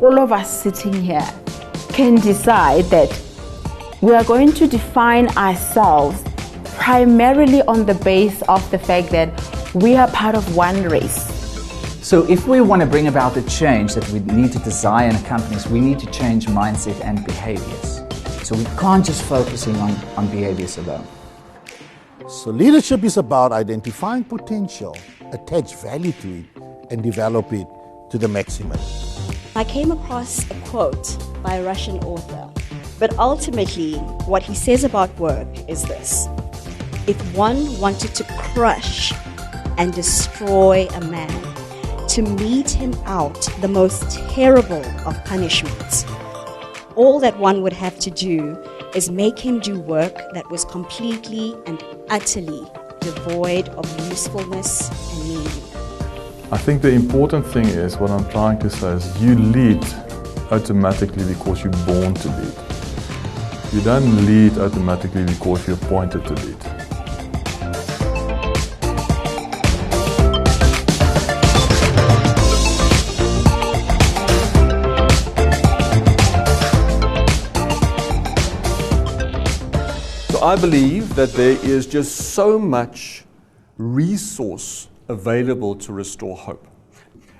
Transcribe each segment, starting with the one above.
all of us sitting here can decide that we are going to define ourselves primarily on the base of the fact that we are part of one race. So if we want to bring about the change that we need to desire in companies, we need to change mindset and behaviors. So we can't just focusing on behaviors alone. So leadership is about identifying potential, attach value to it, and develop it to the maximum. I came across a quote by a Russian author, but ultimately what he says about work is this: if one wanted to crush and destroy a man, to mete him out the most terrible of punishments, all that one would have to do is make him do work that was completely and utterly devoid of usefulness and meaning. I think the important thing is, what I'm trying to say is, you lead automatically because you're born to lead. You don't lead automatically because you're appointed to lead. I believe that there is just so much resource available to restore hope.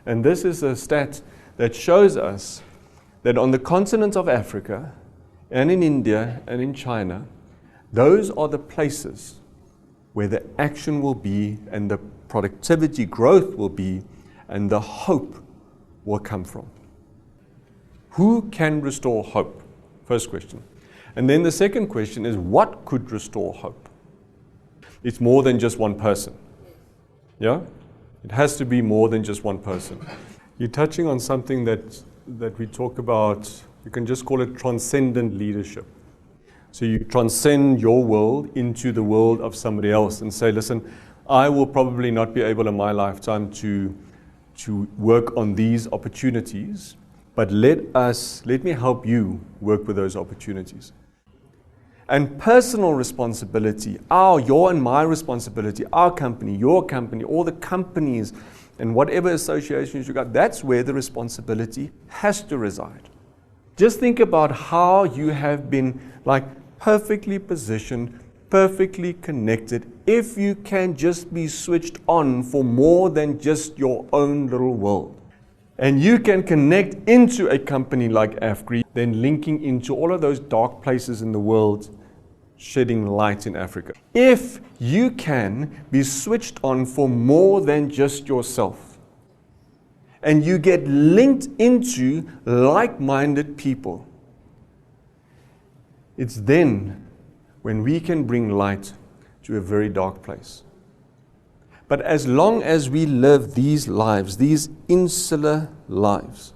And this is a stat that shows us that on the continent of Africa and in India and in China, those are the places where the action will be and the productivity growth will be and the hope will come from. Who can restore hope? First question. And then the second question is, what could restore hope? It's more than just one person. Yeah? It has to be more than just one person. You're touching on something that we talk about, you can just call it transcendent leadership. So you transcend your world into the world of somebody else and say, listen, I will probably not be able in my lifetime to work on these opportunities, but let me help you work with those opportunities. And personal responsibility, your and my responsibility, our company, your company, all the companies and whatever associations you got, that's where the responsibility has to reside. Just think about how you have been perfectly positioned, perfectly connected, if you can just be switched on for more than just your own little world. And you can connect into a company like AFGRI, then linking into all of those dark places in the world, shedding light in Africa. If you can be switched on for more than just yourself, and you get linked into like-minded people, it's then when we can bring light to a very dark place. But as long as we live these lives, these insular lives,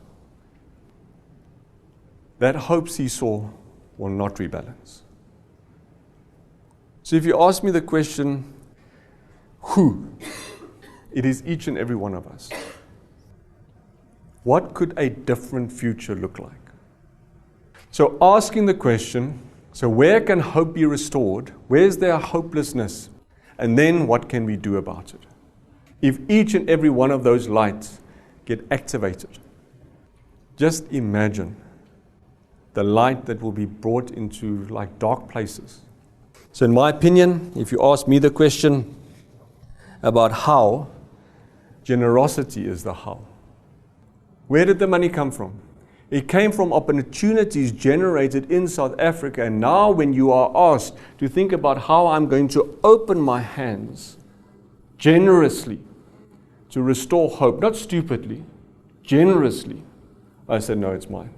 that hope seesaw will not rebalance. So if you ask me the question, who? It is each and every one of us. What could a different future look like? So asking the question, so where can hope be restored? Where's there hopelessness? And then what can we do about it? If each and every one of those lights get activated, just imagine the light that will be brought into dark places. So in my opinion, if you ask me the question about how, generosity is the how. Where did the money come from? It came from opportunities generated in South Africa. And now when you are asked to think about how I'm going to open my hands generously to restore hope, not stupidly, generously, I said, no, it's mine.